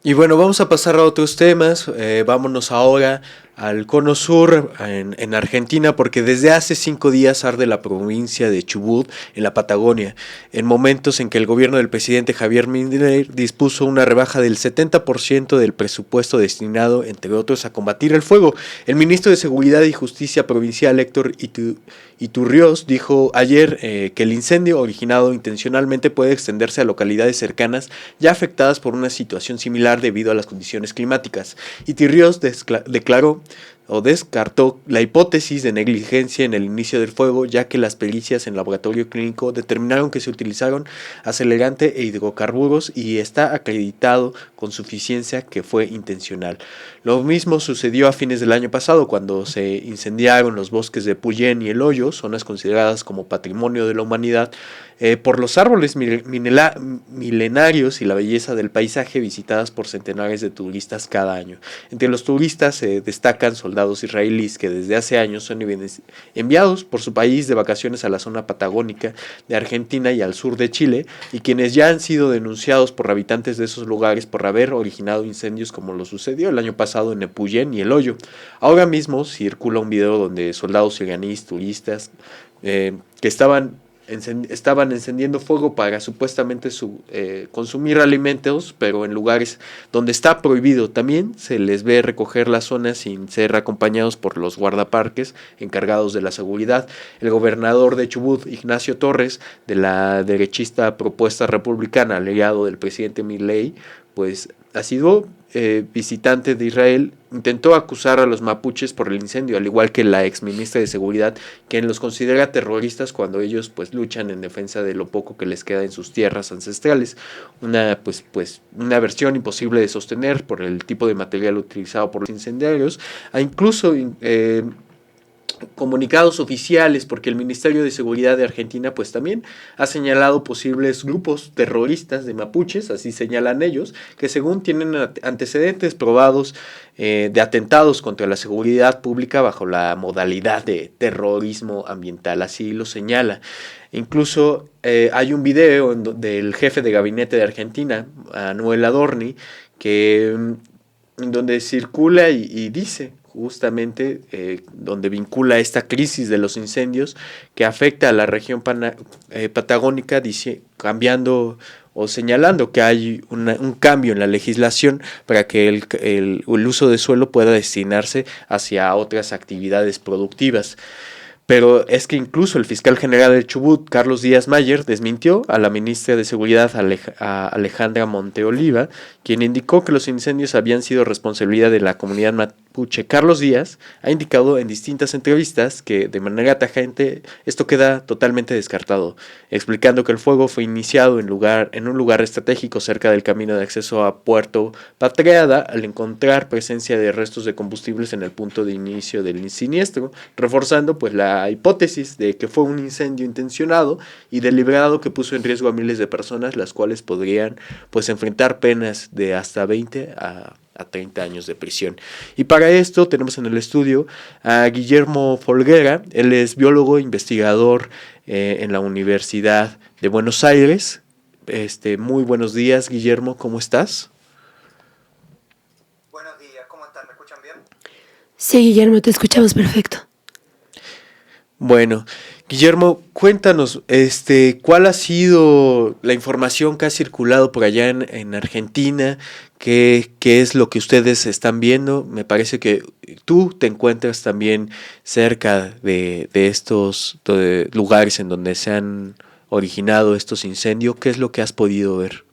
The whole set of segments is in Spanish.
Y bueno, vamos a pasar a otros temas. Vámonos ahora al cono sur, en Argentina, porque desde hace 5 días arde la provincia de Chubut, en la Patagonia, en momentos en que el gobierno del presidente Javier Milei dispuso una rebaja del 70% del presupuesto destinado, entre otros, a combatir el fuego. El ministro de Seguridad y Justicia provincial, Héctor Iturrios, dijo ayer que el incendio originado intencionalmente puede extenderse a localidades cercanas ya afectadas por una situación similar debido a las condiciones climáticas. Iturrios declaró o descartó la hipótesis de negligencia en el inicio del fuego, ya que las pericias en laboratorio clínico determinaron que se utilizaron acelerante e hidrocarburos y está acreditado con suficiencia que fue intencional. Lo mismo sucedió a fines del año pasado, cuando se incendiaron los bosques de Puyén y El Hoyo, zonas consideradas como patrimonio de la humanidad, por los árboles milenarios y la belleza del paisaje, visitadas por centenares de turistas cada año. Entre los turistas se destacan soldados israelíes que desde hace años son enviados por su país de vacaciones a la zona patagónica de Argentina y al sur de Chile, y quienes ya han sido denunciados por habitantes de esos lugares por haber originado incendios como lo sucedió el año pasado en Epuyén y El Hoyo. Ahora mismo circula un video donde soldados iraníes, turistas, que estaban encendiendo fuego para supuestamente consumir alimentos, pero en lugares donde está prohibido. También se les ve recoger la zona sin ser acompañados por los guardaparques encargados de la seguridad. El gobernador de Chubut, Ignacio Torres, de la derechista propuesta republicana, aliado del presidente Milei, pues ha sido visitante de Israel, intentó acusar a los mapuches por el incendio, al igual que la ex ministra de Seguridad, quien los considera terroristas cuando ellos pues luchan en defensa de lo poco que les queda en sus tierras ancestrales. Una versión imposible de sostener por el tipo de material utilizado por los incendiarios. Incluso comunicados oficiales, porque el Ministerio de Seguridad de Argentina pues también ha señalado posibles grupos terroristas de mapuches, así señalan ellos, que según tienen antecedentes probados de atentados contra la seguridad pública bajo la modalidad de terrorismo ambiental, así lo señala. Incluso hay un video del jefe de gabinete de Argentina, Manuel Adorni, que en donde circula y dice justamente, donde vincula esta crisis de los incendios que afecta a la región patagónica, dice, cambiando o señalando que hay un cambio en la legislación para que el uso de suelo pueda destinarse hacia otras actividades productivas. Pero es que incluso el fiscal general de Chubut, Carlos Díaz Mayer, desmintió a la ministra de Seguridad, a Alejandra Monteoliva, quien indicó que los incendios habían sido responsabilidad de la comunidad mapuche. Carlos Díaz ha indicado en distintas entrevistas que de manera tajante esto queda totalmente descartado, explicando que el fuego fue iniciado en un lugar estratégico cerca del camino de acceso a Puerto Patreada, al encontrar presencia de restos de combustibles en el punto de inicio del siniestro, reforzando pues la hipótesis de que fue un incendio intencionado y deliberado que puso en riesgo a miles de personas, las cuales podrían pues enfrentar penas de hasta 20 a 30 años de prisión. Y para esto tenemos en el estudio a Guillermo Folguera. Él es biólogo, investigador en la Universidad de Buenos Aires. Muy buenos días, Guillermo, ¿cómo estás? Buenos días, ¿cómo están? ¿Me escuchan bien? Sí, Guillermo, te escuchamos perfecto. Bueno, Guillermo, cuéntanos, ¿cuál ha sido la información que ha circulado por allá en Argentina? ¿Qué es lo que ustedes están viendo? Me parece que tú te encuentras también cerca de estos lugares en donde se han originado estos incendios. ¿Qué es lo que has podido ver?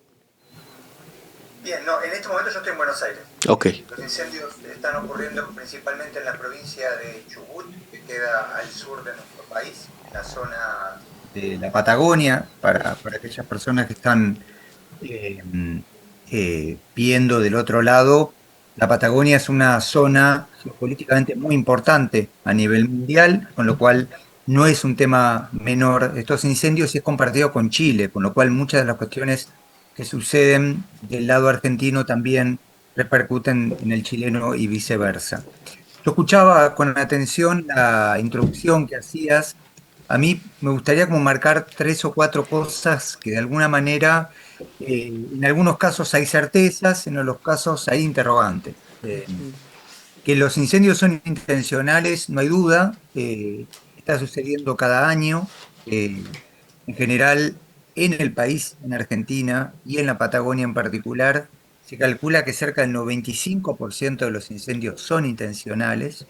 Bien, no, en este momento yo estoy en Buenos Aires. Ok. Los incendios están ocurriendo principalmente en la provincia de Chubut, que queda al sur de nuestro país, en la zona de la Patagonia, para aquellas personas que están eh, viendo del otro lado. La Patagonia es una zona geopolíticamente muy importante a nivel mundial, con lo cual no es un tema menor estos incendios, y es compartido con Chile, con lo cual muchas de las cuestiones que suceden del lado argentino también repercuten en el chileno y viceversa. Yo escuchaba con atención la introducción que hacías a mí me gustaría como marcar tres o cuatro cosas que de alguna manera, en algunos casos hay certezas, en otros casos hay interrogantes. Que los incendios son intencionales, no hay duda, está sucediendo cada año, en general en el país, en Argentina y en la Patagonia en particular, se calcula que cerca del 95% de los incendios son intencionales,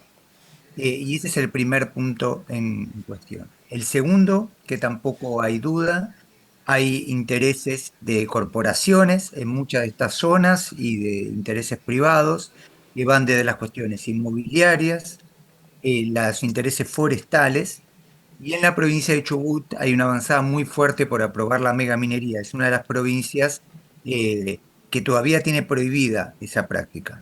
y ese es el primer punto en cuestión. El segundo, que tampoco hay duda, hay intereses de corporaciones en muchas de estas zonas y de intereses privados que van desde las cuestiones inmobiliarias, los intereses forestales, y en la provincia de Chubut hay una avanzada muy fuerte por aprobar la megaminería. Es una de las provincias que todavía tiene prohibida esa práctica.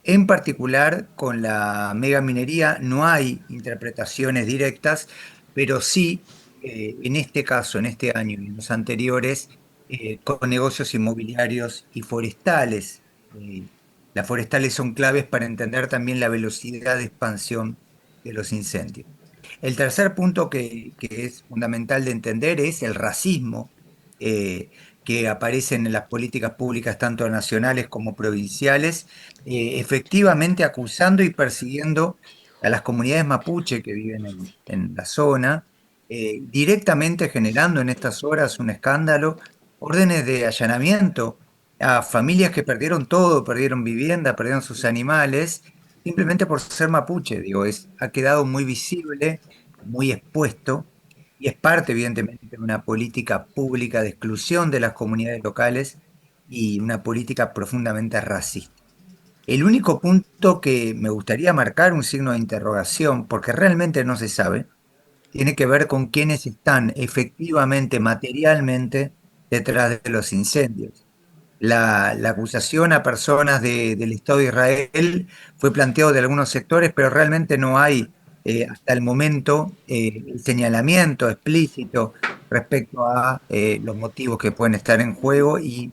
En particular, con la megaminería no hay interpretaciones directas, pero sí, en este caso, en este año y en los anteriores, con negocios inmobiliarios y forestales. Las forestales son claves para entender también la velocidad de expansión de los incendios. El tercer punto que es fundamental de entender es el racismo, eh, que aparece en las políticas públicas tanto nacionales como provinciales, efectivamente acusando y persiguiendo a las comunidades mapuche que viven en la zona, directamente generando en estas horas un escándalo, órdenes de allanamiento a familias que perdieron todo, perdieron vivienda, perdieron sus animales, simplemente por ser mapuche. Digo, ha quedado muy visible, muy expuesto, y es parte, evidentemente, de una política pública de exclusión de las comunidades locales y una política profundamente racista. El único punto que me gustaría marcar un signo de interrogación, porque realmente no se sabe, tiene que ver con quiénes están efectivamente, materialmente, detrás de los incendios. La acusación a personas del Estado de Israel fue planteado de algunos sectores, pero realmente no hay, hasta el momento, el señalamiento explícito respecto a los motivos que pueden estar en juego y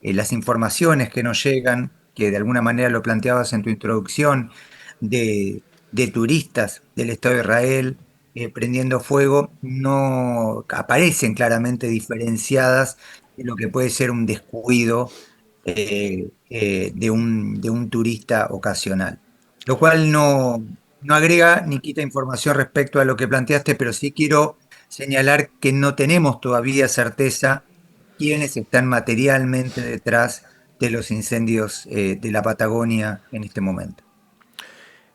las informaciones que nos llegan, que de alguna manera lo planteabas en tu introducción, de turistas del Estado de Israel prendiendo fuego, no aparecen claramente diferenciadas de lo que puede ser un descuido de un turista ocasional. Lo cual no agrega ni quita información respecto a lo que planteaste, pero sí quiero señalar que no tenemos todavía certeza quiénes están materialmente detrás de los incendios de la Patagonia en este momento.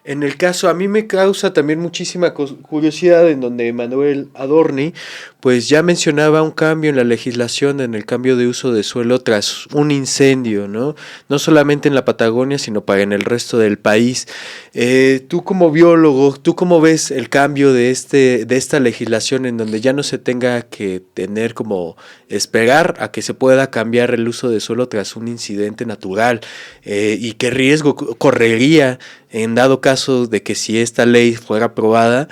En el caso, a mí me causa también muchísima curiosidad en donde Manuel Adorni, pues ya mencionaba un cambio en la legislación, en el cambio de uso de suelo tras un incendio, ¿no? No solamente en la Patagonia, sino para en el resto del país. Tú como biólogo, ¿tú cómo ves el cambio de esta legislación en donde ya no se tenga que tener como esperar a que se pueda cambiar el uso de suelo tras un incidente natural? ¿Y qué riesgo correría en dado caso de que si esta ley fuera aprobada,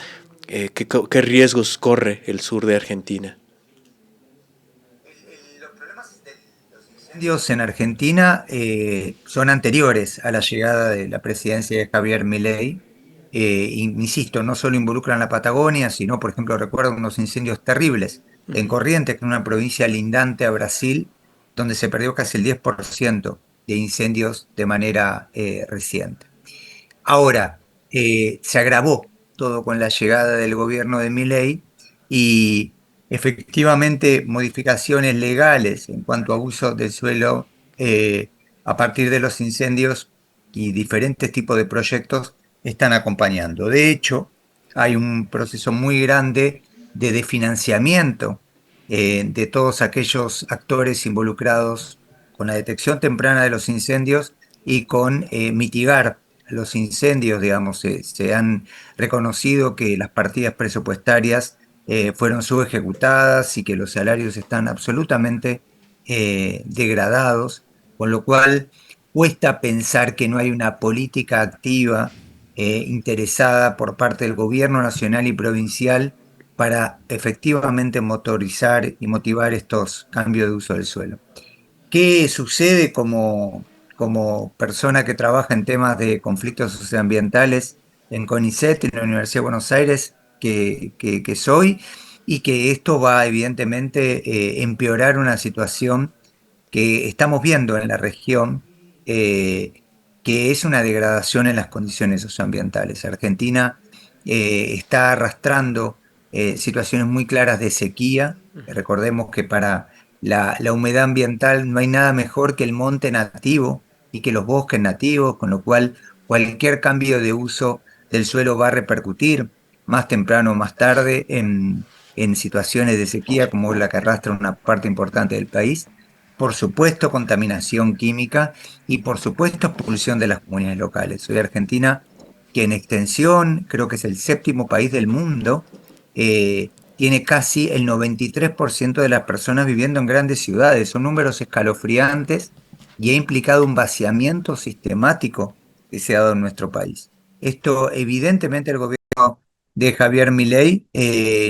qué riesgos corre el sur de Argentina? Los problemas de los incendios en Argentina son anteriores a la llegada de la presidencia de Javier Milei. Insisto, no solo involucran la Patagonia, sino, por ejemplo, recuerdo unos incendios terribles en Corrientes, que es una provincia lindante a Brasil, donde se perdió casi el 10% de incendios de manera reciente. Ahora, se agravó todo con la llegada del gobierno de Milei y efectivamente modificaciones legales en cuanto a uso del suelo a partir de los incendios y diferentes tipos de proyectos están acompañando. De hecho, hay un proceso muy grande de desfinanciamiento de todos aquellos actores involucrados con la detección temprana de los incendios y con mitigar los incendios, digamos. Se han reconocido que las partidas presupuestarias fueron subejecutadas y que los salarios están absolutamente degradados, con lo cual cuesta pensar que no hay una política activa interesada por parte del gobierno nacional y provincial para efectivamente motorizar y motivar estos cambios de uso del suelo. ¿Qué sucede como persona que trabaja en temas de conflictos socioambientales en CONICET, en la Universidad de Buenos Aires? que soy, y que esto va evidentemente empeorar una situación que estamos viendo en la región, eh, que es una degradación en las condiciones socioambientales. Argentina está arrastrando situaciones muy claras de sequía. Recordemos que para la humedad ambiental no hay nada mejor que el monte nativo y que los bosques nativos, con lo cual cualquier cambio de uso del suelo va a repercutir más temprano o más tarde en situaciones de sequía como la que arrastra una parte importante del país. Por supuesto, contaminación química y por supuesto expulsión de las comunidades locales. Hoy Argentina, que en extensión creo que es el séptimo país del mundo, tiene casi el 93% de las personas viviendo en grandes ciudades. Son números escalofriantes y ha implicado un vaciamiento sistemático que se ha dado en nuestro país. Esto evidentemente el gobierno de Javier Milei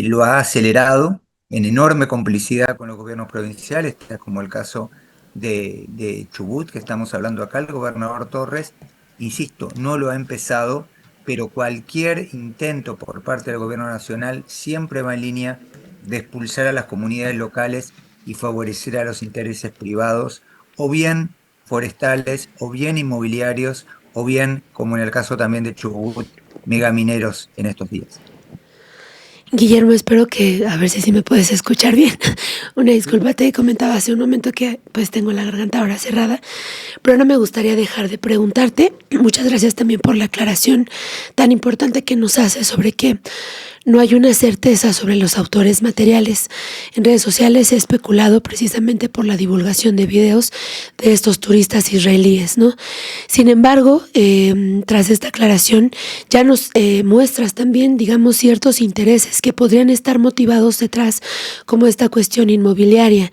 lo ha acelerado en enorme complicidad con los gobiernos provinciales, como el caso de Chubut, que estamos hablando acá. El gobernador Torres, insisto, no lo ha empezado, pero cualquier intento por parte del gobierno nacional siempre va en línea de expulsar a las comunidades locales y favorecer a los intereses privados, o bien forestales, o bien inmobiliarios, o bien, como en el caso también de Chubut, megamineros en estos días. Guillermo, espero que, a ver si me puedes escuchar bien. Una disculpa, te comentaba hace un momento que pues tengo la garganta ahora cerrada, pero no me gustaría dejar de preguntarte. Muchas gracias también por la aclaración tan importante que nos hace sobre que no hay una certeza sobre los autores materiales. En redes sociales se ha especulado precisamente por la divulgación de videos de estos turistas israelíes, ¿no? Sin embargo, tras esta aclaración, ya nos muestras también, digamos, ciertos intereses que podrían estar motivados detrás, como esta cuestión inmobiliaria.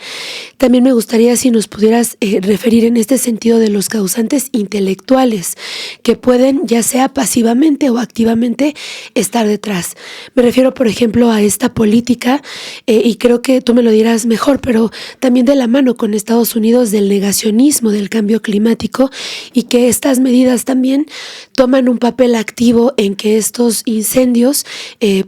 También me gustaría si nos pudieras referir en este sentido de los causantes intelectuales que pueden, ya sea pasivamente o activamente, estar detrás. Me refiero, por ejemplo, a esta política, y creo que tú me lo dirás mejor, pero también de la mano con Estados Unidos del negacionismo del cambio climático, y que estas medidas también toman un papel activo en que estos incendios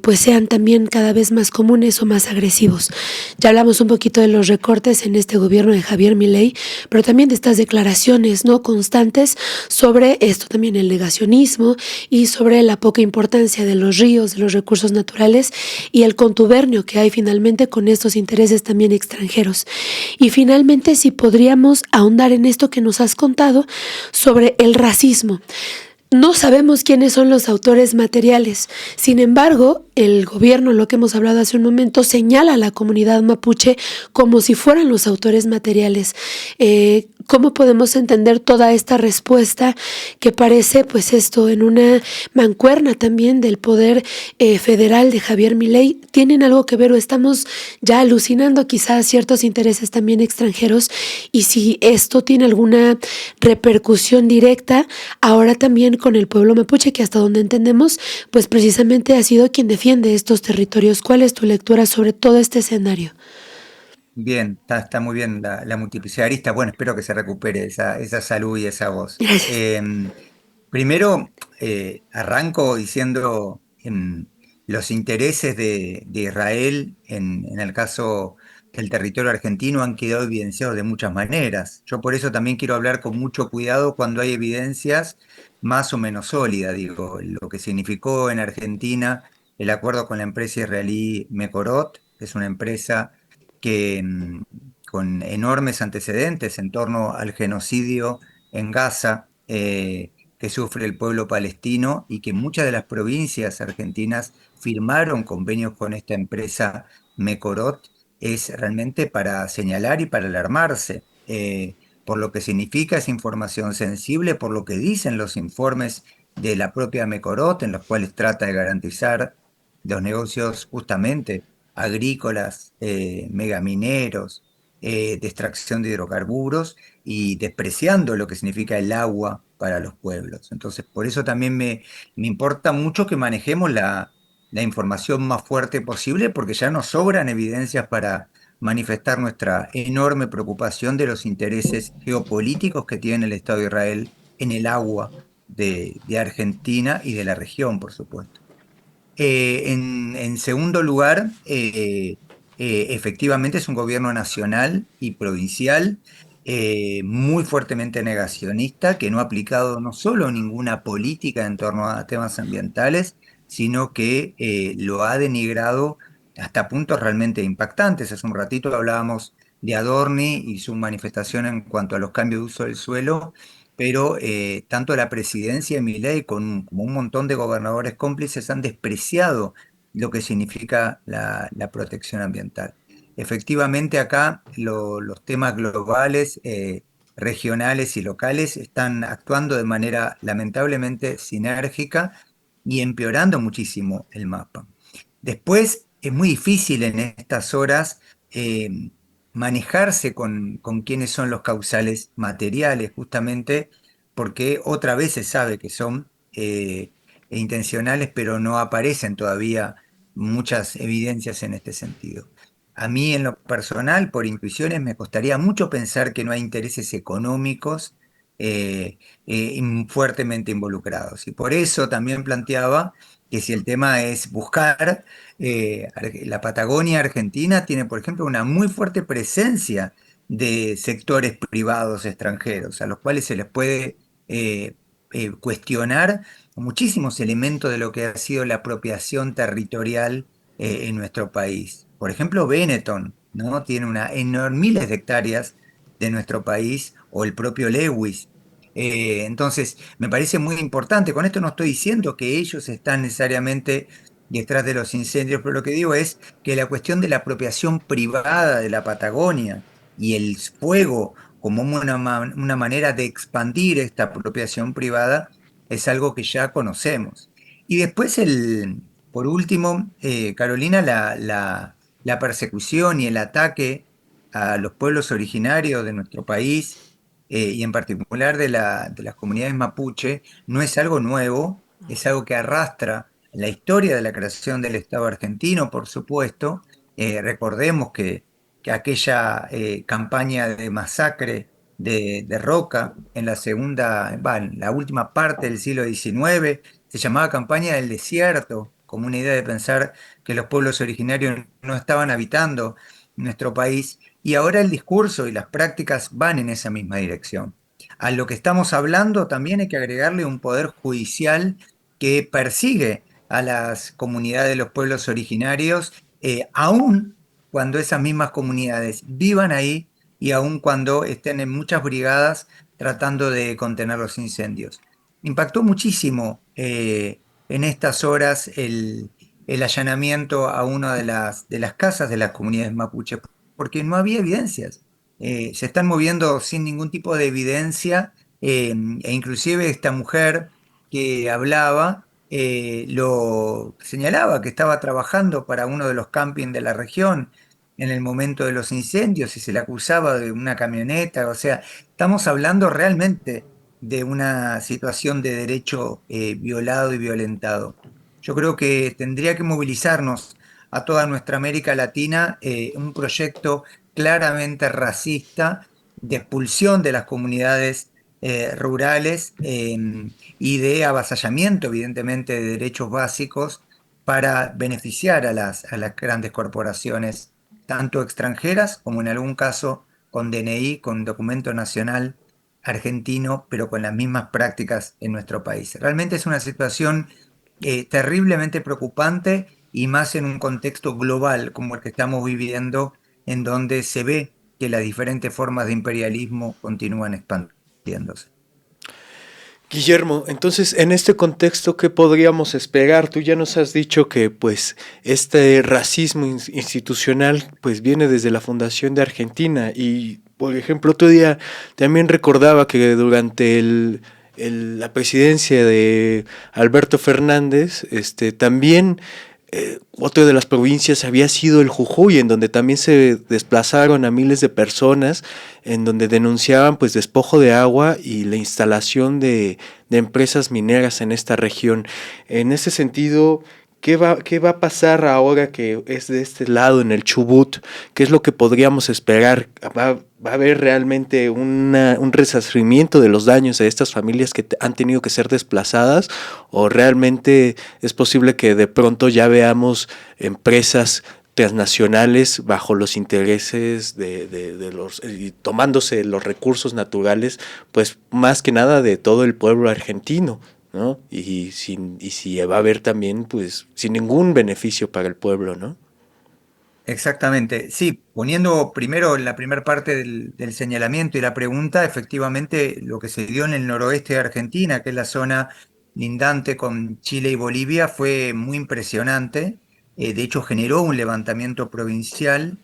pues sean también cada vez más comunes o más agresivos. Ya hablamos un poquito de los recortes en este gobierno de Javier Milei, pero también de estas declaraciones no constantes sobre esto, también el negacionismo y sobre la poca importancia de los ríos, de los recursos naturales y el contubernio que hay finalmente con estos intereses también extranjeros. Y finalmente, si podríamos ahondar en esto que nos has contado sobre el racismo. No sabemos quiénes son los autores materiales. Sin embargo, el gobierno, lo que hemos hablado hace un momento, señala a la comunidad mapuche como si fueran los autores materiales. ¿Cómo podemos entender toda esta respuesta que parece, pues esto, en una mancuerna también del poder federal de Javier Milei? ¿Tienen algo que ver o estamos ya alucinando quizás ciertos intereses también extranjeros? Y si esto tiene alguna repercusión directa ahora también con el pueblo mapuche, que hasta donde entendemos, pues precisamente ha sido quien defiende estos territorios. ¿Cuál es tu lectura sobre todo este escenario? Bien, está muy bien la multiplicidad de aristas. Bueno, espero que se recupere esa salud y esa voz. Gracias. Primero, arranco diciendo los intereses de Israel en el caso del territorio argentino han quedado evidenciados de muchas maneras. Yo por eso también quiero hablar con mucho cuidado cuando hay evidencias más o menos sólidas. Digo, lo que significó en Argentina el acuerdo con la empresa israelí Mekorot, que es una empresa que con enormes antecedentes en torno al genocidio en Gaza, que sufre el pueblo palestino, y que muchas de las provincias argentinas firmaron convenios con esta empresa Mekorot, es realmente para señalar y para alarmarse, por lo que significa esa información sensible, por lo que dicen los informes de la propia Mekorot, en los cuales trata de garantizar los negocios justamente agrícolas, megamineros, de extracción de hidrocarburos, y despreciando lo que significa el agua para los pueblos. Entonces, por eso también me importa mucho que manejemos la información más fuerte posible, porque ya nos sobran evidencias para manifestar nuestra enorme preocupación de los intereses geopolíticos que tiene el Estado de Israel en el agua de Argentina y de la región, por supuesto. En segundo lugar, efectivamente es un gobierno nacional y provincial muy fuertemente negacionista, que no ha aplicado no solo ninguna política en torno a temas ambientales, sino que lo ha denigrado hasta puntos realmente impactantes. Hace un ratito hablábamos de Adorni y su manifestación en cuanto a los cambios de uso del suelo, pero tanto la presidencia de Milei como un montón de gobernadores cómplices han despreciado lo que significa la protección ambiental. Efectivamente, acá los temas globales, regionales y locales están actuando de manera lamentablemente sinérgica y empeorando muchísimo el mapa. Después, es muy difícil en estas horas manejarse con quiénes son los causales materiales, justamente porque otra vez se sabe que son intencionales, pero no aparecen todavía muchas evidencias en este sentido. A mí en lo personal, por intuiciones, me costaría mucho pensar que no hay intereses económicos fuertemente involucrados. Y por eso también planteaba que si el tema es buscar, la Patagonia Argentina tiene, por ejemplo, una muy fuerte presencia de sectores privados extranjeros, a los cuales se les puede cuestionar muchísimos elementos de lo que ha sido la apropiación territorial en nuestro país. Por ejemplo, Benetton, ¿no? Tiene miles de hectáreas de nuestro país, o el propio Lewis. Entonces, me parece muy importante. Con esto no estoy diciendo que ellos están necesariamente detrás de los incendios, pero lo que digo es que la cuestión de la apropiación privada de la Patagonia y el fuego como una manera de expandir esta apropiación privada es algo que ya conocemos. Y después, por último, Carolina, la persecución y el ataque a los pueblos originarios de nuestro país, y en particular de las comunidades mapuche, no es algo nuevo, es algo que arrastra la historia de la creación del Estado argentino, por supuesto. Recordemos que aquella campaña de masacre de Roca en en la última parte del siglo XIX, se llamaba campaña del desierto, como una idea de pensar que los pueblos originarios no estaban habitando nuestro país, y ahora el discurso y las prácticas van en esa misma dirección. A lo que estamos hablando también hay que agregarle un poder judicial que persigue a las comunidades de los pueblos originarios, aún cuando esas mismas comunidades vivan ahí y aún cuando estén en muchas brigadas tratando de contener los incendios. Impactó muchísimo en estas horas el allanamiento a una de las casas de las comunidades mapuches, porque no había evidencias. Se están moviendo sin ningún tipo de evidencia, e inclusive esta mujer que hablaba lo señalaba que estaba trabajando para uno de los campings de la región en el momento de los incendios y se le acusaba de una camioneta. O sea, estamos hablando realmente de una situación de derecho violado y violentado. Yo creo que tendría que movilizarnos a toda nuestra América Latina un proyecto claramente racista de expulsión de las comunidades rurales y de avasallamiento, evidentemente, de derechos básicos para beneficiar a las grandes corporaciones, tanto extranjeras como en algún caso con DNI, con documento nacional argentino, pero con las mismas prácticas en nuestro país. Realmente es una situación terriblemente preocupante, y más en un contexto global como el que estamos viviendo, en donde se ve que las diferentes formas de imperialismo continúan expandiéndose. Guillermo, entonces en este contexto, ¿qué podríamos esperar? Tú ya nos has dicho que pues este racismo institucional pues viene desde la fundación de Argentina y por ejemplo otro día también recordaba que durante la presidencia de Alberto Fernández, también otra de las provincias había sido el Jujuy, en donde también se desplazaron a miles de personas, en donde denunciaban pues despojo de agua y la instalación de empresas mineras en esta región. En ese sentido, qué va a pasar ahora que es de este lado, en el Chubut? ¿Qué es lo que podríamos esperar? Va a haber realmente un resarcimiento de los daños de estas familias que han tenido que ser desplazadas? ¿O realmente es posible que de pronto ya veamos empresas transnacionales bajo los intereses de los, y tomándose los recursos naturales, pues más que nada de todo el pueblo argentino, ¿no? Y si va a haber también, pues, sin ningún beneficio para el pueblo, ¿no? Exactamente, sí, poniendo primero en la primera parte del señalamiento y la pregunta, efectivamente lo que se dio en el noroeste de Argentina, que es la zona lindante con Chile y Bolivia, fue muy impresionante. De hecho, generó un levantamiento provincial.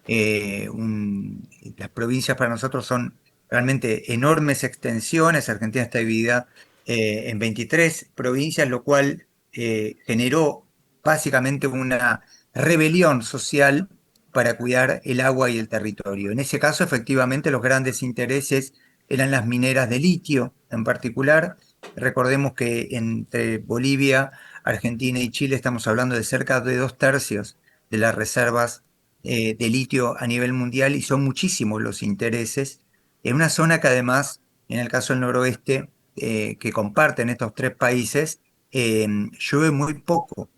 Las provincias para nosotros son realmente enormes extensiones. Argentina está dividida en 23 provincias, lo cual generó básicamente una rebelión social para cuidar el agua y el territorio. En ese caso, efectivamente, los grandes intereses eran las mineras de litio en particular. Recordemos que entre Bolivia, Argentina y Chile estamos hablando de cerca de 2/3 de las reservas de litio a nivel mundial, y son muchísimos los intereses en una zona que además, en el caso del noroeste, que comparten estos tres países, llueve muy poco,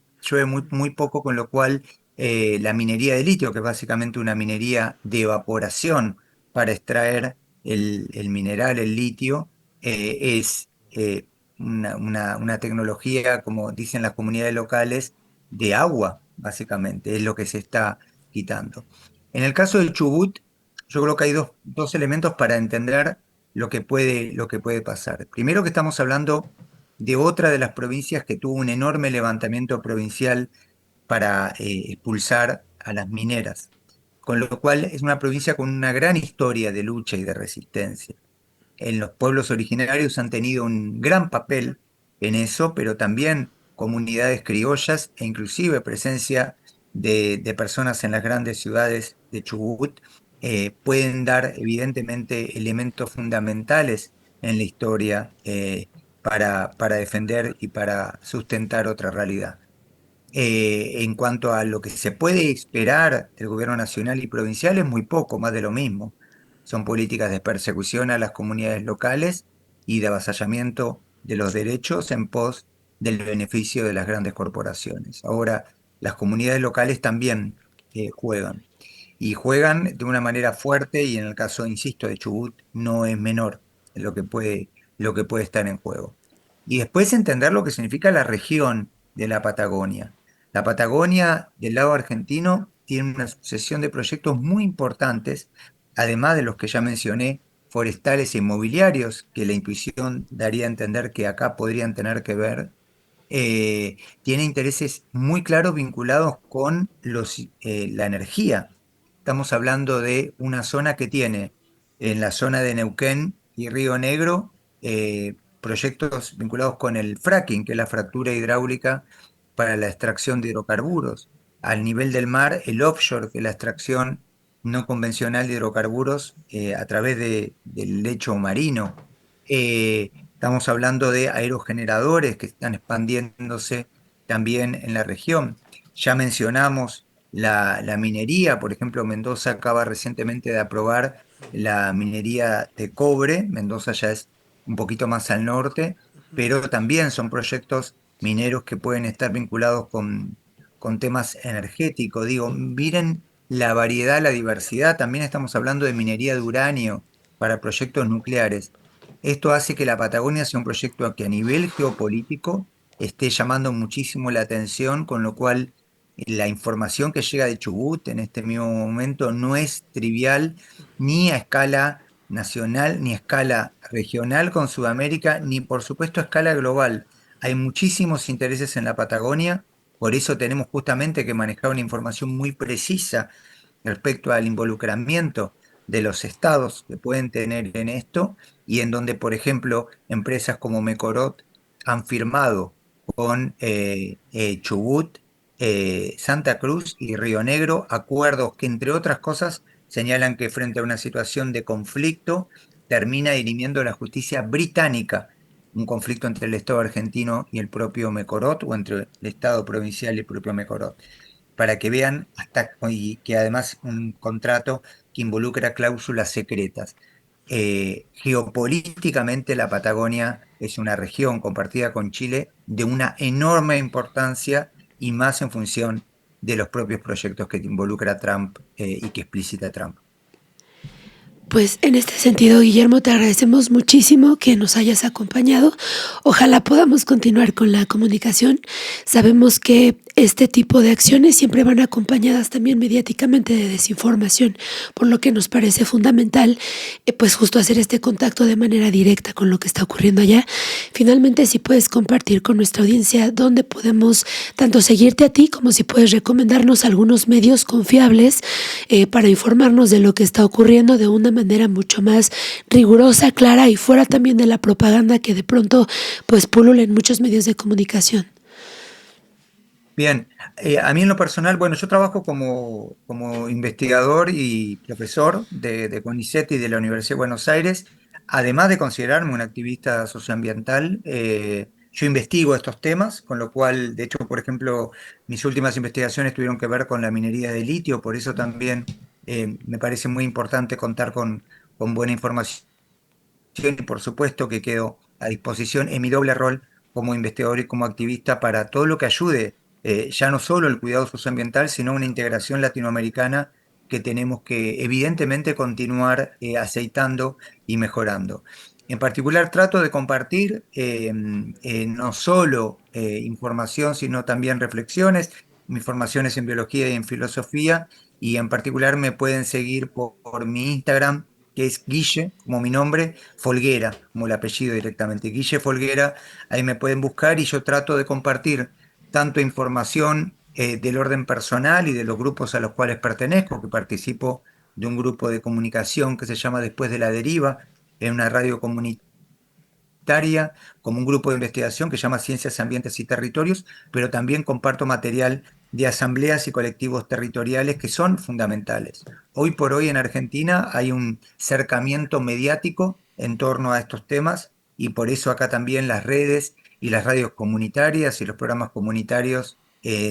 muy poco, con lo cual la minería de litio, que es básicamente una minería de evaporación para extraer el mineral, el litio, es una tecnología, como dicen las comunidades locales, de agua, básicamente, es lo que se está quitando. En el caso del Chubut, yo creo que hay dos elementos para entender lo que puede pasar. Primero, que estamos hablando de otra de las provincias que tuvo un enorme levantamiento provincial para expulsar a las mineras, con lo cual es una provincia con una gran historia de lucha y de resistencia. En los pueblos originarios han tenido un gran papel en eso, pero también comunidades criollas e inclusive presencia de personas en las grandes ciudades de Chubut pueden dar evidentemente elementos fundamentales en la historia para defender y para sustentar otra realidad. En cuanto a lo que se puede esperar del gobierno nacional y provincial, es muy poco, más de lo mismo. Son políticas de persecución a las comunidades locales y de avasallamiento de los derechos en pos del beneficio de las grandes corporaciones. Ahora, las comunidades locales también juegan, y juegan de una manera fuerte, y en el caso, insisto, de Chubut no es menor lo que puede estar en juego. Y después entender lo que significa la región de la Patagonia. La Patagonia del lado argentino tiene una sucesión de proyectos muy importantes, además de los que ya mencioné, forestales e inmobiliarios, que la intuición daría a entender que acá podrían tener que ver. Tiene intereses muy claros vinculados con la energía. Estamos hablando de una zona que tiene en la zona de Neuquén y Río Negro proyectos vinculados con el fracking, que es la fractura hidráulica para la extracción de hidrocarburos. Al nivel del mar, el offshore, que es la extracción no convencional de hidrocarburos a través del lecho marino. Estamos hablando de aerogeneradores que están expandiéndose también en la región. Ya mencionamos la minería. Por ejemplo, Mendoza acaba recientemente de aprobar la minería de cobre. Mendoza ya es un poquito más al norte, pero también son proyectos mineros que pueden estar vinculados con temas energéticos. Digo, miren la variedad, la diversidad. También estamos hablando de minería de uranio para proyectos nucleares. Esto hace que la Patagonia sea un proyecto que a nivel geopolítico esté llamando muchísimo la atención, con lo cual la información que llega de Chubut en este mismo momento no es trivial, ni a escala nacional, ni a escala regional con Sudamérica, ni por supuesto a escala global. Hay muchísimos intereses en la Patagonia, por eso tenemos justamente que manejar una información muy precisa respecto al involucramiento de los estados que pueden tener en esto, y en donde, por ejemplo, empresas como Mecorot han firmado con Chubut, Santa Cruz y Río Negro acuerdos que, entre otras cosas, señalan que frente a una situación de conflicto termina dirimiendo la justicia británica un conflicto entre el Estado argentino y el propio Mecorot, o entre el Estado provincial y el propio Mecorot, para que vean y que además un contrato que involucra cláusulas secretas. Geopolíticamente la Patagonia es una región compartida con Chile de una enorme importancia y más en función de los propios proyectos que involucra Trump y que explicita Trump. Pues en este sentido, Guillermo, te agradecemos muchísimo que nos hayas acompañado. Ojalá podamos continuar con la comunicación. Sabemos que este tipo de acciones siempre van acompañadas también mediáticamente de desinformación, por lo que nos parece fundamental pues justo hacer este contacto de manera directa con lo que está ocurriendo allá. Finalmente, si puedes compartir con nuestra audiencia dónde podemos tanto seguirte a ti como si puedes recomendarnos algunos medios confiables para informarnos de lo que está ocurriendo de una manera mucho más rigurosa, clara y fuera también de la propaganda que de pronto pues pulula en muchos medios de comunicación. Bien, a mí en lo personal, bueno, yo trabajo como investigador y profesor de CONICET y de la Universidad de Buenos Aires. Además de considerarme un activista socioambiental, yo investigo estos temas, con lo cual, de hecho, por ejemplo, mis últimas investigaciones tuvieron que ver con la minería de litio, por eso también me parece muy importante contar con buena información y por supuesto que quedo a disposición en mi doble rol como investigador y como activista para todo lo que ayude, ya no solo el cuidado socioambiental, sino una integración latinoamericana que tenemos que evidentemente continuar aceitando y mejorando. En particular trato de compartir no solo información, sino también reflexiones, mis formaciones en biología y en filosofía, y en particular me pueden seguir por mi Instagram, que es Guille, como mi nombre, Folguera, como el apellido directamente, Guille Folguera. Ahí me pueden buscar y yo trato de compartir tanto información del orden personal y de los grupos a los cuales pertenezco, que participo de un grupo de comunicación que se llama Después de la Deriva, en una radio comunitaria, como un grupo de investigación que se llama Ciencias, Ambientes y Territorios, pero también comparto material de asambleas y colectivos territoriales que son fundamentales. Hoy por hoy en Argentina hay un cercamiento mediático en torno a estos temas y por eso acá también las redes y las radios comunitarias y los programas comunitarios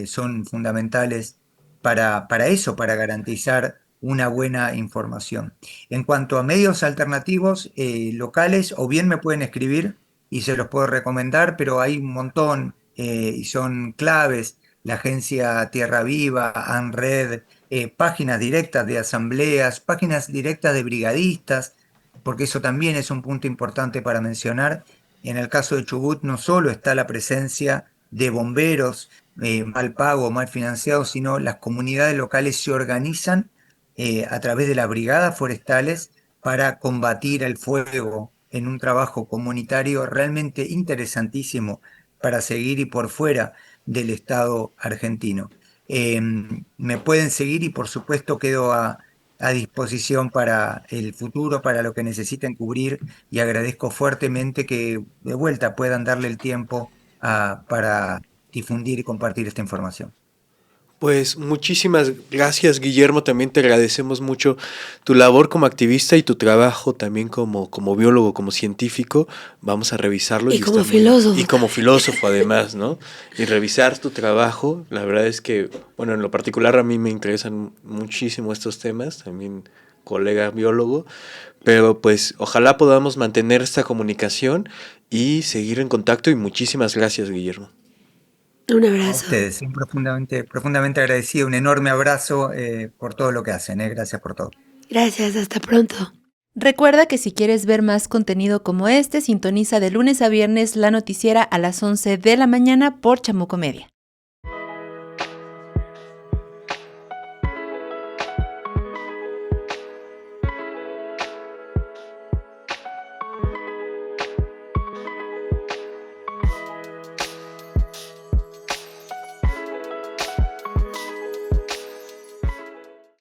son fundamentales para eso, para garantizar una buena información. En cuanto a medios alternativos locales, o bien me pueden escribir y se los puedo recomendar, pero hay un montón y son claves. La agencia Tierra Viva, ANRED, páginas directas de asambleas, páginas directas de brigadistas, porque eso también es un punto importante para mencionar. En el caso de Chubut no solo está la presencia de bomberos mal pagos, mal financiados, sino las comunidades locales se organizan a través de las brigadas forestales para combatir el fuego en un trabajo comunitario realmente interesantísimo para seguir y por fuera del Estado argentino. Me pueden seguir y por supuesto quedo a disposición para el futuro, para lo que necesiten cubrir y agradezco fuertemente que de vuelta puedan darle el tiempo para difundir y compartir esta información. Pues muchísimas gracias, Guillermo. También te agradecemos mucho tu labor como activista y tu trabajo también como biólogo, como científico. Vamos a revisarlo. Y como filósofo. Y como filósofo además, ¿no? Y revisar tu trabajo. La verdad es que, bueno, en lo particular a mí me interesan muchísimo estos temas, también colega biólogo. Pero pues ojalá podamos mantener esta comunicación y seguir en contacto. Y muchísimas gracias, Guillermo. Un A abrazo. ustedes, sí, profundamente agradecido, un enorme abrazo por todo lo que hacen, gracias por todo. Gracias, hasta pronto. Recuerda que si quieres ver más contenido como este, sintoniza de lunes a viernes la noticiera a las 11 de la mañana por Chamuco Media.